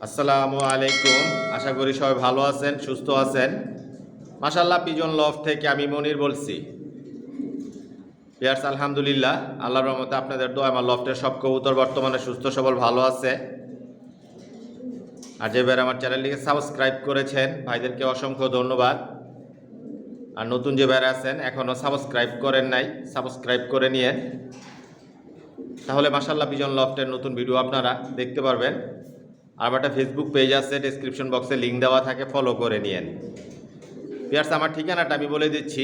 আসসালামু আলাইকুম। আশা করি সবাই ভালো আছেন, সুস্থ আছেন। মাশাআল্লাহ, পিজন লফট থেকে আমি মনির বলছি। পিয়ার্স, আলহামদুলিল্লাহ, আল্লাহর রহমতে আপনাদের দোয়া আমার লফটের সব কবুতর বর্তমানে সুস্থ সবল ভালো আছে। আর যে ভাইরা আমার চ্যানেলটিকে সাবস্ক্রাইব করেছেন ভাইদেরকে অসংখ্য ধন্যবাদ। আর নতুন যে ভাইরা আছেন এখনও সাবস্ক্রাইব করেন নাই, সাবস্ক্রাইব করে নিয়ে তাহলে মাশাআল্লাহ পিজন লফটের নতুন ভিডিও আপনারা দেখতে পারবেন। আর একটা ফেসবুক পেজ আছে, ডেসক্রিপশন বক্সে লিঙ্ক দেওয়া থাকে, ফলো করে নিয়েন। পিয়ার্স, আমার ঠিকানাটা আমি বলে দিচ্ছি।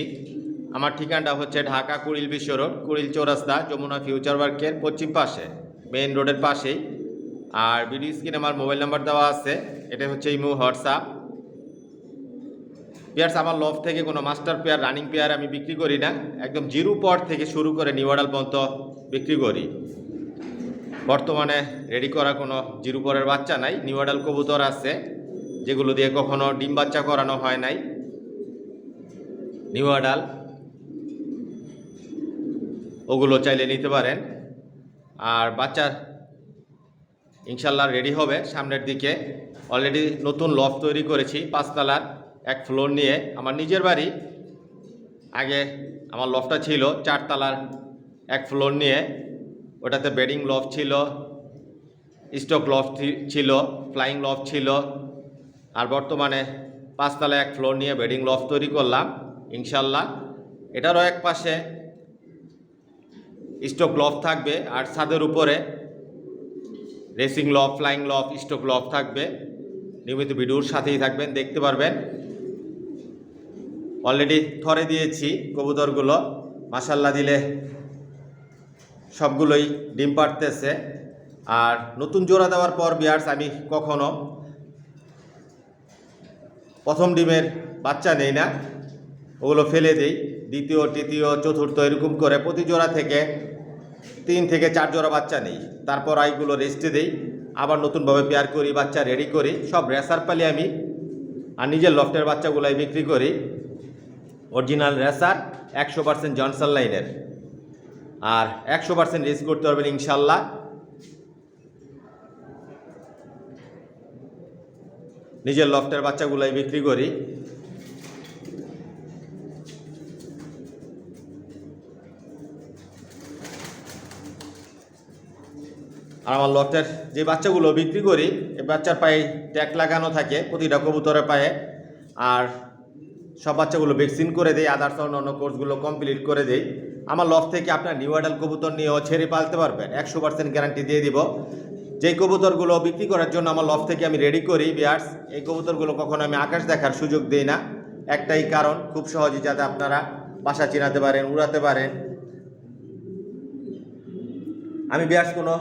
আমার ঠিকানাটা হচ্ছে ঢাকা কুড়িল বিশ্ব রোড, কুড়িল চৌরাস্তা, যমুনা ফিউচার পার্কের পশ্চিম পাশে, মেইন রোডের পাশেই। আর ভিডিও স্ক্রিনে আমার মোবাইল নাম্বার দেওয়া আছে, এটা হচ্ছে ইমো, হোয়াটসঅ্যাপ। পিয়ার্স, আমার লফট থেকে কোনো মাস্টার পেয়ার, রানিং পেয়ার আমি বিক্রি করি না। একদম জিরো পট থেকে শুরু করে নিউ অর্ডার পর্যন্ত বিক্রি করি। বর্তমানে রেডি করা কোনো জিরো পরের বাচ্চা নাই। নিউ অ্যাডাল কবুতর আছে যেগুলো দিয়ে কখনো ডিম বাচ্চা করানো হয় নাই। নিউ অ্যাডাল ওগুলো চাইলে নিতে পারেন। আর বাচ্চা ইনশাল্লাহ রেডি হবে সামনের দিকে। অলরেডি নতুন লফট তৈরি করেছি, 5 তলার এক ফ্লোর নিয়ে। আমার নিজের বাড়ি। আগে আমার লফটটা ছিল 4 তলার এক ফ্লোর নিয়ে। ওটাতে বেডিং লফট ছিল, স্টক লফট ছিল, ফ্লাইং লফট ছিল। আর বর্তমানে 5 তলায় এক ফ্লোর নিয়ে বেডিং লফট তৈরি করলাম ইনশাল্লাহ। এটারও এক পাশে স্টক লফট থাকবে, আর ছাদের উপরে racing loft, flying loft, stock loft থাকবে। নিয়মিত ভিডিওর সাথেই থাকবেন, দেখতে পারবেন। অলরেডি থরে দিয়েছি কবুতরগুলো, মাশাল্লাহ দিলে সবগুলোই ডিম পাড়তেছে। আর নতুন জোড়া দেওয়ার পর বিয়ার্স, আমি কখনো প্রথম ডিমের বাচ্চা নেই না, ওগুলো ফেলে দিই। দ্বিতীয়, তৃতীয়, চতুর্থ এরকম করে প্রতি জোড়া থেকে 3 থেকে 4 জোড়া বাচ্চা নেই। তারপর আইগুলো রেস্টে দিই, আবার নতুনভাবে পেয়ার করি, বাচ্চা রেডি করি। সব রেসার পালি আমি, আর নিজের লফটের বাচ্চাগুলাই বিক্রি করি। অরিজিনাল রেসার, 100% জনসন লাইনের। আর 100% রেস করতে পারবেন ইনশাল্লাহ। নিজের লফটের বাচ্চাগুলাই বিক্রি করি। আর আমার লফটের যে বাচ্চাগুলো বিক্রি করি, এই বাচ্চার পায়ে ট্যাগ লাগানো থাকে প্রতিটা কবুতরের পায়ে। আর সব বাচ্চাগুলো ভ্যাকসিন করে দেয়, আদার্স অন্য কোর্সগুলো কমপ্লিট করে দেয়। আমার লফট থেকে আপনার নিউ অ্যাডাল কবুতর নিয়েও ছেড়ে পালতে পারবেন, 100% গ্যারান্টি দিয়ে দিব। যেই কবুতরগুলো বিক্রি করার জন্য আমার লফট থেকে আমি রেডি করি বিয়ার্স, এই কবুতরগুলো কখনো আমি আকাশ দেখার সুযোগ দিই না। একটাই কারণ, খুব সহজে যাতে আপনারা বাসা চিনাতে পারেন, উড়াতে পারেন। আমি বিয়ার্স কোনো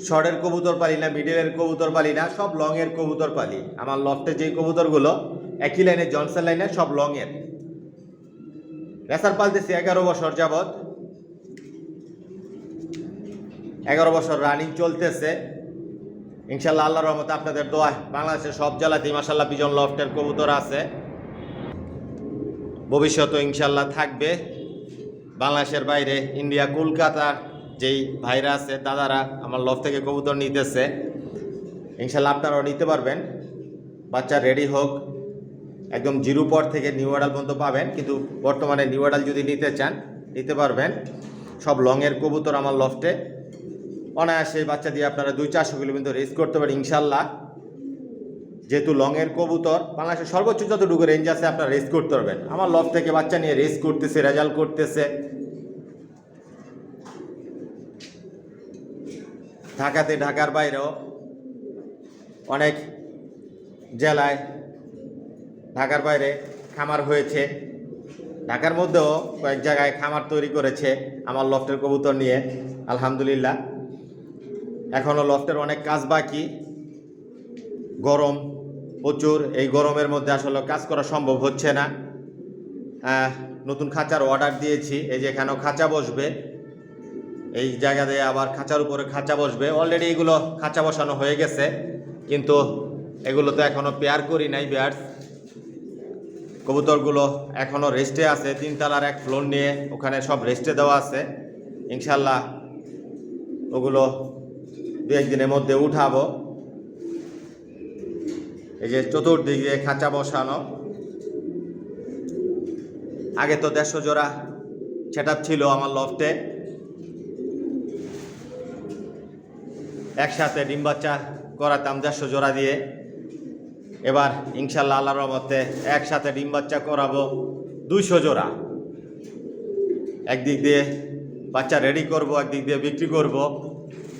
শর্টের কবুতর পালি না, মিডলের কবুতর পালি না, সব লংয়ের কবুতর পালি। আমার লফটে যে কবুতরগুলো একই লাইনে, জনসন লাইনে, সব লংয়ের। রেসার পালতেছি 11 বছর যাবৎ। 11 বছর রানিং চলতেছে ইনশাল্লাহ। আল্লাহর রহমতে আপনাদের দোয়ায় বাংলাদেশের সব জেলাতেই মাশাআল্লাহ পিজন লফটের কবুতর আছে। ভবিষ্যতে ইনশাল্লাহ থাকবে। বাংলাদেশের বাইরে, ইন্ডিয়া, কলকাতার যেই ভাইরা আছে, দাদারা আমার লফট থেকে কবুতর নিতেছে। ইনশাল্লাহ আপনারাও নিতে পারবেন। বাচ্চা রেডি হোক, একদম জিরো পর থেকে নিউ অ্যাডাল পর্যন্ত পাবেন। কিন্তু বর্তমানে নিউ অ্যাডাল যদি নিতে চান নিতে পারবেন। সব লংয়ের কবুতর আমার লফটে। অনায়াসে বাচ্চা দিয়ে আপনারা 200-400 কিলোমিটার রেস করতে পারেন ইনশাল্লাহ। যেহেতু লংয়ের কবুতর, বাংলাদেশের সর্বোচ্চ যতটুকু রেঞ্জ আছে আপনারা রেস করতে পারবেন। আমার লফট থেকে বাচ্চা নিয়ে রেস করতেছে, রেজাল্ট করতেছে। ঢাকাতে, ঢাকার বাইরেও অনেক জেলায়, ঢাকার বাইরে খামার হয়েছে। ঢাকার মধ্যেও কয়েক জায়গায় খামার তৈরি করেছে আমার লফটের কবুতর নিয়ে, আলহামদুলিল্লাহ। এখনও লফটের অনেক কাজ বাকি। গরম প্রচুর, এই গরমের মধ্যে আসলে কাজ করা সম্ভব হচ্ছে না। নতুন খাঁচার অর্ডার দিয়েছি, এই যে এখানেও খাঁচা বসবে। এই জায়গাতে আবার খাঁচার উপরে খাঁচা বসবে। অলরেডি এগুলো খাঁচা বসানো হয়ে গেছে, কিন্তু এগুলো তো এখনও পেয়ার করি নাই বিয়ার্স। কবুতরগুলো এখনও রেস্টে আছে, 3 তলার এক ফ্লোর নিয়ে, ওখানে সব রেস্টে দেওয়া আছে। ইনশাল্লাহ ওগুলো দু একদিনের মধ্যে উঠাবো। এই যে চতুর্দিকে খাঁচা বসানো, আগে তো 150 জোড়া সেটআপ ছিল আমার লফটে, একসাথে ডিম বাচ্চা করাতাম 150 জোড়া দিয়ে। এবার ইনশাল্লাহ আল্লাহর রহমতে একসাথে ডিম বাচ্চা করাবো 200 জোড়া। একদিক দিয়ে বাচ্চা রেডি করব, একদিক দিয়ে বিক্রি করব।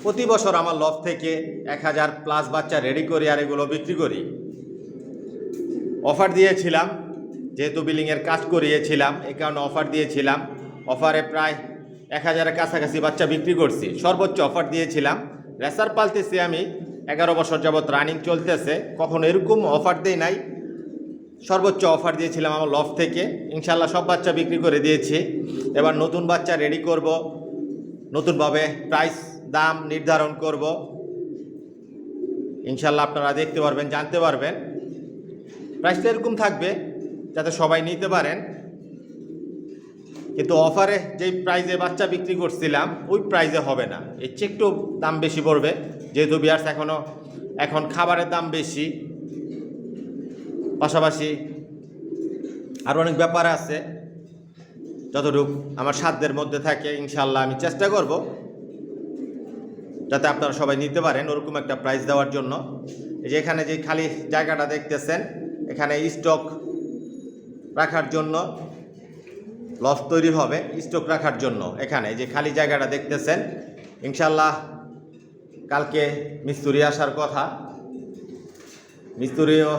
প্রতি বছর আমার লফট থেকে 1000+ বাচ্চা রেডি করি আর এগুলো বিক্রি করি। অফার দিয়েছিলাম, যেহেতু বিলিংয়ের কাজ করিয়েছিলাম এই কারণে অফার দিয়েছিলাম। অফারে প্রায় 1000-এর কাছাকাছি বাচ্চা বিক্রি করছি, সর্বোচ্চ অফার দিয়েছিলাম। রেসার পালতেছি আমি 11 বছর যাবৎ রানিং চলতেছে, কখনো এরকম অফার দেই নাই। সর্বোচ্চ অফার দিয়েছিলাম আমার লফট থেকে, ইনশাল্লাহ সব বাচ্চা বিক্রি করে দিয়েছি। এবার নতুন বাচ্চা রেডি করব, নতুনভাবে প্রাইস দাম নির্ধারণ করব। ইনশাল্লাহ আপনারা দেখতে পারবেন, জানতে পারবেন। প্রাইসটা এরকম থাকবে যাতে সবাই নিতে পারেন, কিন্তু অফারে যেই প্রাইজে বাচ্চা বিক্রি করছিলাম ওই প্রাইজে হবে না, এর চেয়ে একটু দাম বেশি পড়বে। যেহেতু বিয়ার্স এখন খাবারের দাম বেশি, পাশাপাশি আরও অনেক ব্যাপার আছে। যতটুকু আমার সাধ্যের মধ্যে থাকে ইনশাল্লাহ আমি চেষ্টা করব যাতে আপনারা সবাই নিতে পারেন, ওরকম একটা প্রাইস দেওয়ার জন্য। এই যে এখানে যে খালি জায়গাটা দেখতেছেন, এখানে স্টক রাখার জন্য লফট তৈরি হবে, স্টক রাখার জন্য। এখানে যে খালি জায়গাটা দেখতেছেন, ইনশাল্লাহ কালকে মিস্ত্রি আসার কথা, মিস্ত্রিও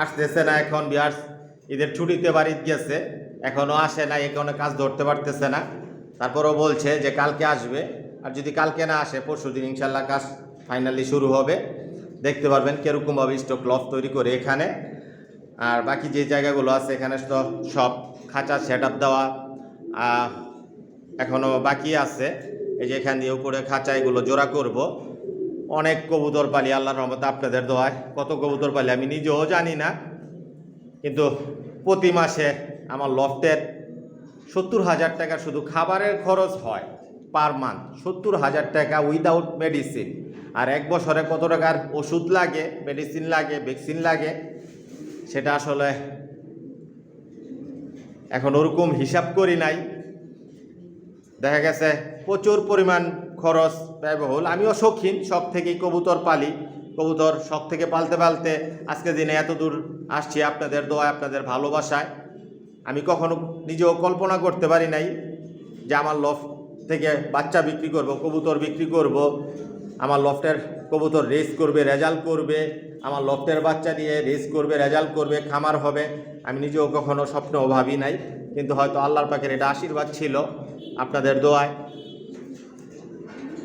আসতেছে না এখন। বিয়ার্স ঈদের ছুটিতে বাড়িতে গেছে, এখনও আসে না, এখনো কাজ ধরতে পারতেছে না। তারপরও বলছে যে কালকে আসবে, আর যদি কালকে না আসে পরশুদিন ইনশাল্লাহ কাজ ফাইনালি শুরু হবে। দেখতে পারবেন কীরকমভাবে স্টক লফট তৈরি করে এখানে। আর বাকি যে জায়গাগুলো আছে এখানে তো সব খাঁচা সেটআপ দেওয়া এখনও বাকি আছে। এই যে এখান দিয়ে উপরে খাঁচা এগুলো জোড়া করব। অনেক কবুতর পালি আল্লাহর রহমতে, আপনাদের দোয়ায়। কত কবুতর পালি আমি নিজেও জানি না, কিন্তু প্রতি মাসে আমার লফটের 70,000 টাকা শুধু খাবারের খরচ হয় পার মান্থ। 70,000 টাকা উইদাউট মেডিসিন। আর এক বছরে কত টাকার ওষুধ লাগে, মেডিসিন লাগে, ভ্যাকসিন লাগে, সেটা আসলে এখন ওরকম হিসাব করি নাই। দেখা গেছে প্রচুর পরিমাণ খরচ ব্যয়বহুল। আমিও শৌখিন, শখ থেকেই কবুতর পালি। কবুতর শখ থেকে পালতে পালতে আজকে দিনে এত দূর আসছি আপনাদের দোয়ায়, আপনাদের ভালোবাসায়। আমি কখনো নিজেও কল্পনা করতে পারি নাই যে আমার লফট থেকে বাচ্চা বিক্রি করব, কবুতর বিক্রি করব, আমার লফটের কবুতর রেস করবে, রেজাল্ট করবে, আমার লফটের বাচ্চা নিয়ে রেস করবে, রেজাল্ট করবে, খামার হবে। আমি নিজেও কখনো স্বপ্নেও ভাবি নাই, কিন্তু হয়তো আল্লাহর পাকের এটা আশীর্বাদ ছিল, আপনাদের দোয়ায়।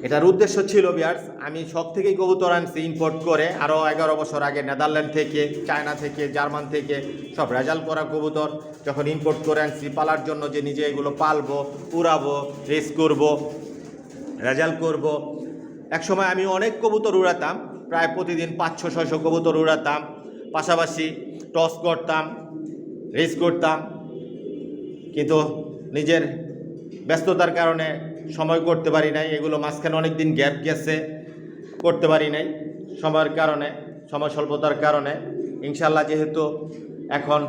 এটার উদ্দেশ্য ছিল বিয়ার্স, আমি সব থেকেই কবুতর আনছি ইম্পোর্ট করে। আরও 11 বছর আগে নেদারল্যান্ড থেকে, চায়না থেকে, জার্মান থেকে সব রেজাল্ট করা কবুতর যখন ইম্পোর্ট করে আনছি পালার জন্য, যে নিজে এগুলো পালবো, উড়াবো, রেস করব, রেজাল্ট করব। এক সময় আমি অনেক কবুতর উড়াতাম, প্রায় প্রতিদিন 500-600 কবুতর উড়াতাম, পাশাপাশি টস করতাম, রেস করতাম। কিন্তু নিজের ব্যস্ততার কারণে সময় করতে পারি নাই, এগুলো মাঝখানে অনেক দিন গ্যাপ গেছে, করতে পারি নাই সময়ের কারণে, সময় স্বল্পতার কারণে। ইনশাল্লাহ যেহেতু এখন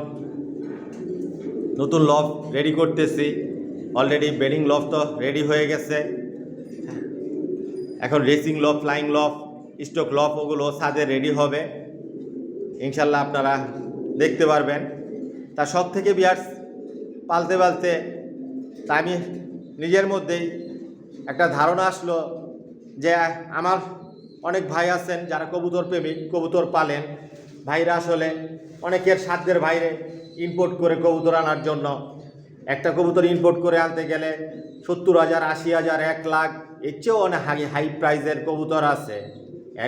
নতুন লফট রেডি করতেছি, অলরেডি বেডিং লফট তো রেডি হয়ে গেছে, এখন racing loft, flying loft, stock loft ওগুলো ছাদে রেডি হবে। ইনশাল্লাহ আপনারা দেখতে পারবেন। তার সব থেকে বিয়ার্স পালতে পালতে তা আমি নিজের মধ্যেই একটা ধারণা আসলো যে আমার অনেক ভাই আছেন যারা কবুতর প্রেমিক, কবুতর পালেন। ভাইরা আসলে অনেকের সাধ্যের বাইরে ইম্পোর্ট করে কবুতর আনার জন্য। একটা কবুতর ইম্পোর্ট করে আনতে গেলে 70,000, 80,000, 1 লাখ, এর চেয়েও অনেক হাই প্রাইজের কবুতর আছে।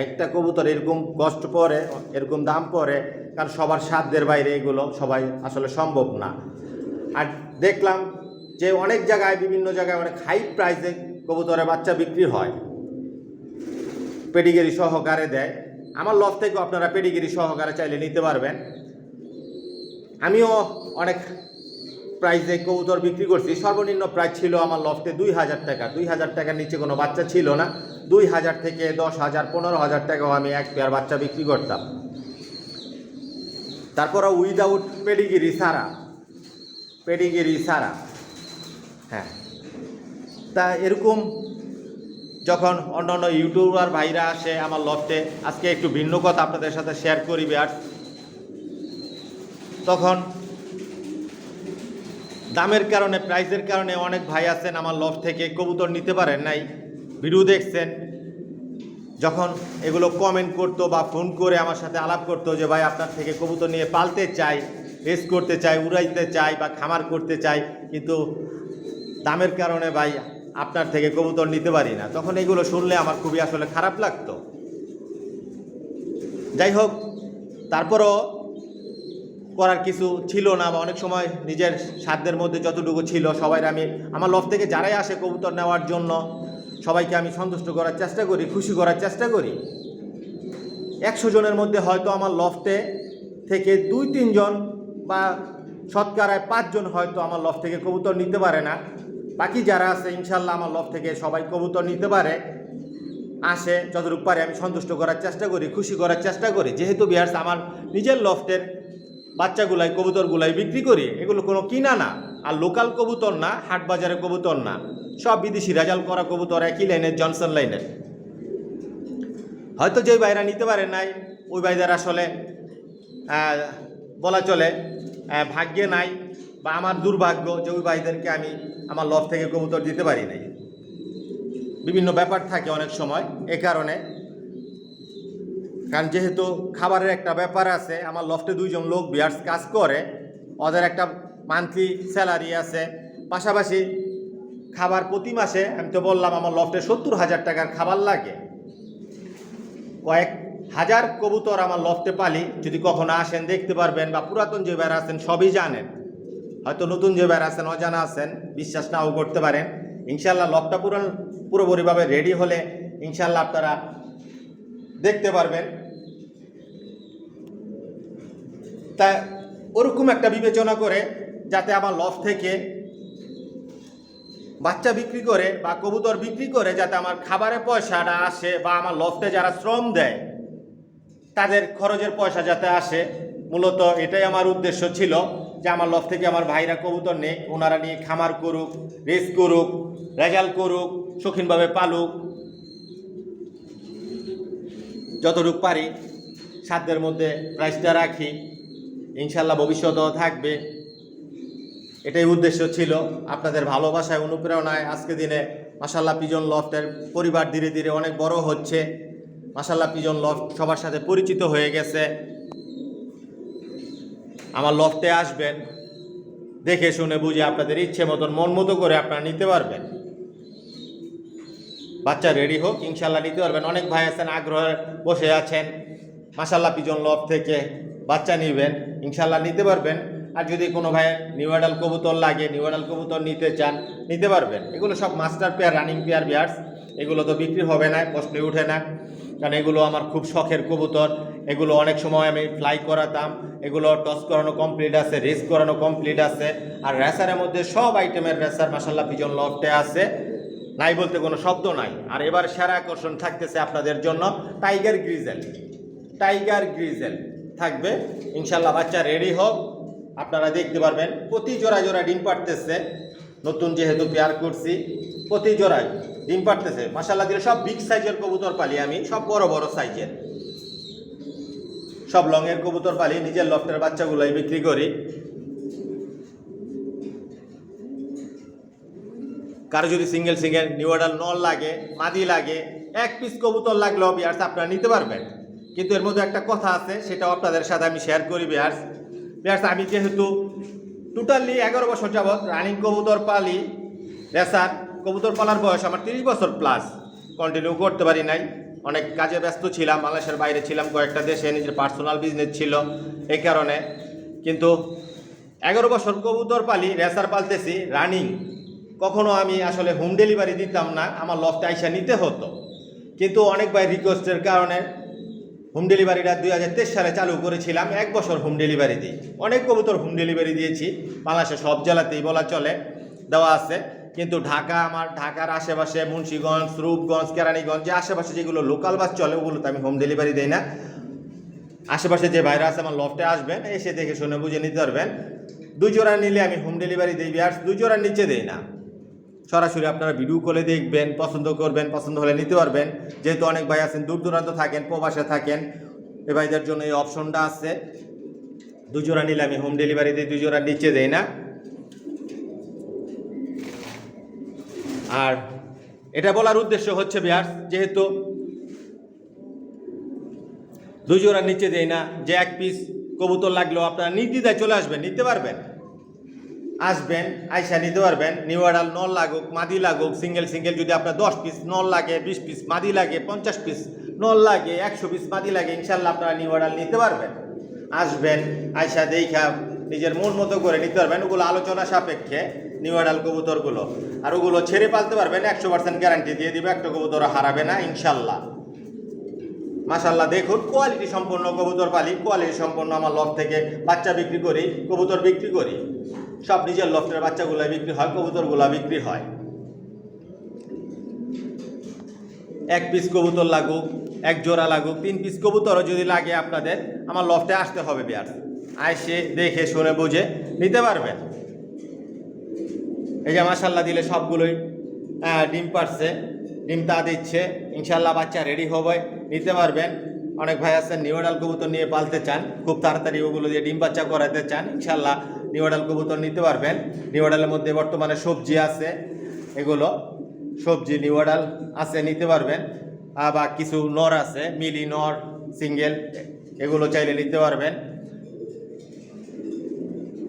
একটা কবুতর এরকম কষ্ট পড়ে, এরকম দাম পড়ে, কারণ সবার সাধ্যের বাইরে এগুলো সবাই আসলে সম্ভব না। আর দেখলাম যে অনেক জায়গায়, বিভিন্ন জায়গায় অনেক হাই প্রাইসে কবুতরের বাচ্চা বিক্রি হয়, পেডিগিরি সহকারে দেয়। আমার লফট থেকেও আপনারা পেডিগিরি সহকারে চাইলে নিতে পারবেন। আমিও অনেক প্রাইসে কবুতর বিক্রি করছি। সর্বনিম্ন প্রাইস ছিল আমার লফটে 2000 টাকা। 2000 টাকার নিচে কোনো বাচ্চা ছিল না। 2000 থেকে 10,000 15,000 টাকাও আমি এক পেয়ার বাচ্চা বিক্রি করতাম। তারপরে উইদাউট পেডিগিরি সারা। হ্যাঁ, তা এরকম যখন অন্যান্য ইউটিউবার ভাইরা আসে আমার লফটে, আজকে একটু ভিন্ন কথা আপনাদের সাথে শেয়ার করি ভিউয়ার্স। তখন দামের কারণে, প্রাইসের কারণে অনেক ভাই আছেন আমার লফট থেকে কবুতর নিতে পারেন নাই, ভিডিও দেখছেন। যখন এগুলো কমেন্ট করতো বা ফোন করে আমার সাথে আলাপ করতো যে ভাই আপনার থেকে কবুতর নিয়ে পালতে চাই, রেস করতে চাই, উড়াইতে চাই বা খামার করতে চাই, কিন্তু দামের কারণে ভাই আপনার থেকে কবুতর নিতে পারি না, তখন এগুলো শুনলে আমার খুবই আসলে খারাপ লাগতো। যাই হোক, তারপরও করার কিছু ছিল না, বা অনেক সময় নিজের সাধ্যের মধ্যে যতটুকু ছিল সবাই আমি আমার লফট থেকে যারাই আসে কবুতর নেওয়ার জন্য সবাইকে আমি সন্তুষ্ট করার চেষ্টা করি, খুশি করার চেষ্টা করি। 100 জনের মধ্যে হয়তো আমার লফটে থেকে 2-3 জন বা শতকরায় 5 জন হয়তো আমার লফট থেকে কবুতর নিতে পারে না। বাকি যারা আছে ইনশাল্লাহ আমার লফট থেকে সবাই কবুতর নিতে পারে, আসে, যতটুকু পারে আমি সন্তুষ্ট করার চেষ্টা করি, খুশি করার চেষ্টা করি। যেহেতু ভিউয়ার্স আমার নিজের লফটের বাচ্চাগুলাই, কবুতরগুলাই বিক্রি করি, এগুলো কোনো কিনা না, আর লোকাল কবুতর না, হাট বাজারের কবুতর না, সব বিদেশি রেজাল্ট করা কবুতর, একই লাইনের, জনসন লাইনের। হয়তো যে ভাইরা নিতে পারে নাই, ওই ভাইদের আসলে বলা চলে ভাগ্যে নাই, বা আমার দুর্ভাগ্য যে ওই ভাইদেরকে আমি আমার লফট থেকে কবুতর দিতে পারি নাই। বিভিন্ন ব্যাপার থাকে অনেক সময়, এ কারণে। কারণ যেহেতু খাবারের একটা ব্যাপার আছে, আমার লফটে 2 জন লোক ভিউয়ার্স কাজ করে, ওদের একটা মান্থলি স্যালারি আছে, পাশাপাশি খাবার প্রতি মাসে, আমি তো বললাম আমার লফটে 70,000 টাকার খাবার লাগে। কয়েক হাজার কবুতর আমার লফটে পালি, যদি কখনো আসেন দেখতে পারবেন, বা পুরাতন যে ভাইরা আছেন সবই জানেন, হয়তো নতুন যে ভাইরা আছেন অজানা আছেন, বিশ্বাস নাও করতে পারেন। ইনশাল্লাহ লফটটা পুরোপুরিভাবে রেডি হলে ইনশাল্লাহ আপনারা দেখতে পারবেন। তা ওরকম একটা বিবেচনা করে যাতে আমার লফট থেকে বাচ্চা বিক্রি করে বা কবুতর বিক্রি করে যাতে আমার খাবারের পয়সাটা আসে, বা আমার লফটে যারা শ্রম দেয় তাদের খরচের পয়সা যাতে আসে, মূলত এটাই আমার উদ্দেশ্য ছিল, যে আমার লফট থেকে আমার ভাইরা কবুতর নেই, ওনারা নিয়ে খামার করুক, রেস করুক, রেজাল্ট করুক, শৌখিনভাবে পালুক, যতটুকু পারি সাধ্যের মধ্যে প্রাইসটা রাখি, ইনশাল্লাহ ভবিষ্যতেও থাকবে। এটাই উদ্দেশ্য ছিল। আপনাদের ভালোবাসায়, অনুপ্রেরণায় আজকে দিনে মাশাআল্লাহ পিজন লফটের পরিবার ধীরে ধীরে অনেক বড় হচ্ছে। মাশাআল্লাহ পিজন লফট সবার সাথে পরিচিত হয়ে গেছে। আমার লফটে আসবেন, দেখে শুনে বুঝে আপনাদের ইচ্ছে মতন মন মতো করে আপনারা নিতে পারবেন। বাচ্চা রেডি হোক, ইনশাল্লাহ নিতে পারবেন। অনেক ভাই আছেন আগ্রহে বসে আছেন, মাশাআল্লাহ পিজন লফট থেকে বাচ্চা নেবেন, ইনশাল্লাহ নিতে পারবেন। আর যদি কোনো ভাইয়ের নিউ অ্যাডাল কবুতর লাগে, নিউ অ্যাডাল কবুতর নিতে চান, নিতে পারবেন। এগুলো সব master pair, running pair viewers, এগুলো তো বিক্রি হবে না, প্রশ্নে উঠে না, কারণ এগুলো আমার খুব শখের কবুতর। এগুলো অনেক সময় আমি ফ্লাই করাতাম, এগুলো টস করানো কমপ্লিট আছে, রেস করানো কমপ্লিট আছে, আর রেসারের মধ্যে সব আইটেমের রেসার মাশাআল্লাহ পিজন লফটে আছে, নাই বলতে কোনো শব্দ নাই। আর এবার সেরা আকর্ষণ থাকতেছে আপনাদের জন্য টাইগার গ্রিজেল থাকবে ইনশাল্লাহ। বাচ্চা রেডি হোক, আপনারা দেখতে পারবেন। প্রতি জোড়ায় জোড়ায় ডিম পাড়তেছে, নতুন যেহেতু পেয়ার করছি, প্রতি জোড়ায় ডিম পাড়তেছে মাশাআল্লাহ। দিলে সব বিগ সাইজের কবুতর পালি আমি, সব বড় বড় সাইজের, সব লংয়ের কবুতর পালি, নিজের লফটের বাচ্চাগুলোই বিক্রি করি। কারো যদি সিঙ্গেল নিউ অ্যাডাল নল লাগে, মাদি লাগে, 1 পিস কবুতর লাগলেও ভিউয়ার্স আপনারা নিতে পারবেন। কিন্তু এর মধ্যে একটা কথা আছে, সেটাও আপনাদের সাথে আমি শেয়ার করি ভিউয়ার্স। আমি যেহেতু টোটালি 11 বছর যাবৎ রানিং কবুতর পালি, রেসার কবুতর পালার বয়স আমার 30 বছর প্লাস, কন্টিনিউ করতে পারি নাই, অনেক কাজে ব্যস্ত ছিলাম, বাংলাদেশের বাইরে ছিলাম, কয়েকটা দেশে নিজের পার্সোনাল বিজনেস ছিল, এই কারণে। কিন্তু 11 বছর কবুতর পালি, রেসার পালতেছি রানিং। কখনো আমি আসলে হোম ডেলিভারি দিতাম না, আমার লফটে আইসা নিতে হতো। কিন্তু অনেক ভাই রিকোয়েস্টের কারণে হোম ডেলিভারিটা 2023 সালে চালু করেছিলাম, 1 বছর হোম ডেলিভারি দিই। অনেক কবুতর হোম ডেলিভারি দিয়েছি, বাংলাদেশে সব জেলাতেই বলা চলে দেওয়া আছে। কিন্তু আমার ঢাকার আশেপাশে মুন্সিগঞ্জ, রূপগঞ্জ, কেরানীগঞ্জ যে আশেপাশে যেগুলো লোকাল বাস চলে ওগুলোতে আমি হোম ডেলিভারি দিই না। আশেপাশে যে ভাইরা আছে আমার লফটে আসবেন, এসে দেখে শুনে বুঝে নিতে পারবেন। 2 জোড়া নিলে আমি হোম ডেলিভারি দিই বিয়ার্স, 2 জোড়ার নিচে দিই না। সরাসরি আপনারা ভিডিও কলে দেখবেন, পছন্দ করবেন, পছন্দ হলে নিতে পারবেন। যেহেতু অনেক ভাই আছেন দূর দূরান্ত থাকেন, প্রবাসে থাকেন, এ ভাইদের জন্য এই অপশনটা আছে। 2 জোড়া নিলে আমি হোম ডেলিভারি দিই, 2 জোড়ার নিচে দেই না। আর এটা বলার উদ্দেশ্য হচ্ছে বিয়ার্স, যেহেতু 2 জোড়ার নিচে দেই না, যে 1 পিস কবুতর লাগলেও আপনারা নির্দ্বিধায় চলে আসবেন, নিতে পারবেন। আসবেন, আইসা নিতে পারবেন। নিউ অ্যাডাল নল লাগুক, মাদি লাগুক, সিঙ্গেল যদি আপনার 10 পিস নল লাগে, 20 পিস মাদি লাগে, 50 পিস নল লাগে, 100 পিস মাদি লাগে, ইনশাল্লাহ আপনারা নিউ অ্যাডাল নিতে পারবেন। আসবেন, আইসা দেখা নিজের মন মতো করে নিতে পারবেন। ওগুলো আলোচনা সাপেক্ষে নিউ অ্যাডাল কবুতরগুলো, আর ওগুলো ছেড়ে পালতে পারবেন, 100% গ্যারান্টি দিয়ে দিবে, একটা কবুতর হারাবে না ইনশাল্লাহ। মাশাল্লাহ, দেখুন কোয়ালিটি সম্পন্ন কবুতর পালি, কোয়ালিটি সম্পন্ন আমার লফট থেকে বাচ্চা বিক্রি করি, কবুতর বিক্রি করি, সব নিজের লফটের বাচ্চাগুলো বিক্রি হয়, কবুতরগুলো বিক্রি হয়। 1 পিস কবুতর লাগুক, 1 জোড়া লাগুক, 3 পিস কবুতরও যদি লাগে আপনাদের আমার লফটে আসতে হবে বিয়ার, আইসে দেখে শুনে বুঝে নিতে পারবেন। এই যে মাশাল্লাহ দিলে সবগুলোই ডিম পারছে, ডিম তা দিচ্ছে, ইনশাল্লাহ বাচ্চা রেডি হবে, নিতে পারবেন। অনেক ভাই আছেন নিউ অ্যাডাল কবুতর নিয়ে পালতে চান, খুব তাড়াতাড়ি ওগুলো দিয়ে ডিম বাচ্চা করাতে চান, ইনশাল্লাহ নিউ অ্যাডাল কবুতর নিতে পারবেন। নিউ অ্যাডালের মধ্যে বর্তমানে সবজি আছে, এগুলো সবজি নিউ অ্যাডাল আছে, নিতে পারবেন। বা কিছু নর আছে, মিলি নর, সিঙ্গেল, এগুলো চাইলে নিতে পারবেন।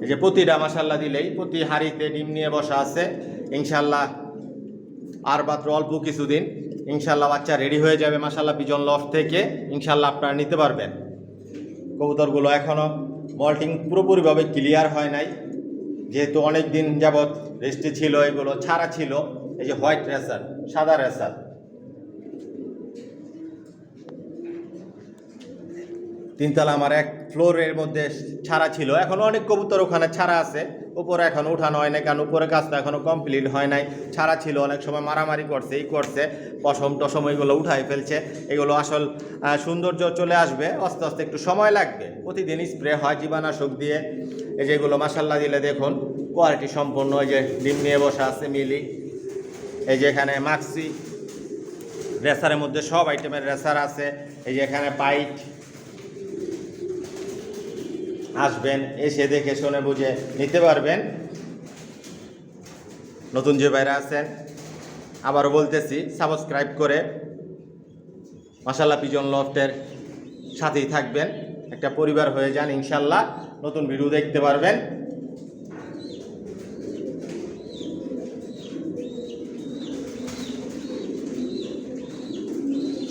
এই যে প্রতিটা মাশাল্লাহ দিলেই প্রতি হাড়িতে ডিম নিয়ে বসা আছে, ইনশাল্লাহ আর মাত্র অল্প কিছুদিন ইনশাল্লাহ বাচ্চা রেডি হয়ে যাবে মাশাল্লাহ পিজন লফট থেকে, ইনশাল্লাহ আপনারা নিতে পারবেন। কবুতরগুলো এখনও মল্টিং পুরোপুরিভাবে ক্লিয়ার হয় নাই, যেহেতু অনেক দিন যাবৎ রেস্টে ছিল, এগুলো ছাড়া ছিল। এই যে হোয়াইট রেসার, সাদা রেসার, তিনতলা আমার 1 ফ্লোরের মধ্যে ছাড়া ছিল, এখনও অনেক কবুতর ওখানে ছাড়া আছে, উপরে এখনও উঠানো হয় না, কারণ উপরে কাজটা এখনও কমপ্লিট হয় নাই। ছাড়া ছিল, অনেক সময় মারামারি করছে, এই করছে, পশম টসম এগুলো উঠাই ফেলছে। এগুলো আসল সৌন্দর্য চলে আসবে আস্তে আস্তে, একটু সময় লাগবে। প্রতিদিন স্প্রে হয় জীবাণুনাশক দিয়ে। এই যেগুলো মাশাল্লাহ দিলে দেখুন কোয়ালিটি সম্পন্ন, এই যে ডিম নিয়ে বসা আছে মিলি। এই যে এখানে মাক্সি রেসারের মধ্যে সব আইটেমের রেসার আছে। এই যে এখানে পাইট, আসবেন, এসে দেখে শুনে বুঝে নিতে পারবেন। নতুন যে ভাইরা আছেন আবারও বলতেছি, সাবস্ক্রাইব করে মাশাল্লাহ পিজন লফটের সাথেই থাকবেন, একটা পরিবার হয়ে যান, ইনশাল্লাহ নতুন ভিডিও দেখতে পারবেন।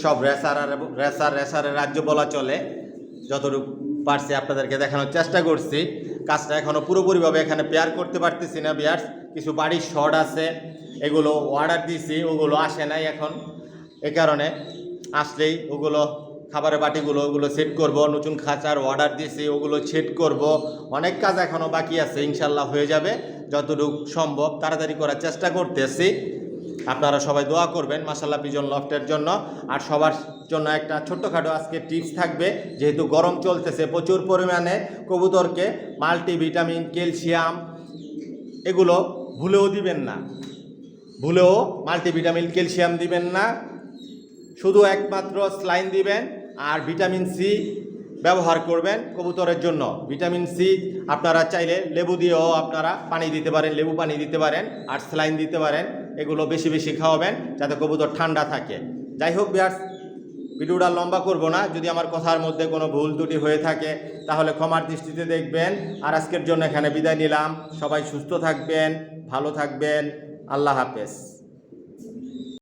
সব রেসারের রাজ্য বলা চলে, যতটুকু পারছি আপনাদেরকে দেখানোর চেষ্টা করছি। কাজটা এখনও পুরোপুরিভাবে এখানে পেয়ার করতে পারতেছি না বিয়ার্স, কিছু বাড়ির শর্ট আছে, এগুলো অর্ডার দিছি, ওগুলো আসে নাই এখন। এ কারণে আসলেই ওগুলো খাবারের বাটিগুলো ওগুলো সেট করব, নতুন খাঁচার অর্ডার দিছি, ওগুলো সেট করব। অনেক কাজ এখনও বাকি আছে, ইনশাল্লাহ হয়ে যাবে, যতটুকু সম্ভব তাড়াতাড়ি করার চেষ্টা করতেছি। আপনারা সবাই দোয়া করবেন মাশাল্লাহ পিজন লফটের জন্য। আর সবার জন্য একটা ছোট্টখাটো আজকে টিপস থাকবে, যেহেতু গরম চলতেছে, প্রচুর পরিমাণে কবুতরকে মাল্টিভিটামিন, ক্যালসিয়াম এগুলো ভুলেও দিবেন না, ভুলেও মাল্টিভিটামিন ক্যালসিয়াম দিবেন না, শুধু একমাত্র স্লাইন দিবেন। আর ভিটামিন সি ব্যবহার করবেন কবুতরের জন্য। ভিটামিন সি আপনারা চাইলে লেবু দিয়েও আপনারা পানি দিতে পারেন, লেবু পানি দিতে পারেন, আর স্যালাইন দিতে পারেন। এগুলো বেশি বেশি খাওয়াবেন যাতে কবুতর ঠান্ডা থাকে। যাই হোক বিয়ার্স, ভিডিওটা লম্বা করব না, যদি আমার কথার মধ্যে কোনো ভুল ত্রুটি হয়ে থাকে তাহলে ক্ষমার দৃষ্টিতে দেখবেন। আর আজকের জন্য এখানে বিদায় নিলাম। সবাই সুস্থ থাকবেন, ভালো থাকবেন, আল্লাহ হাফেজ।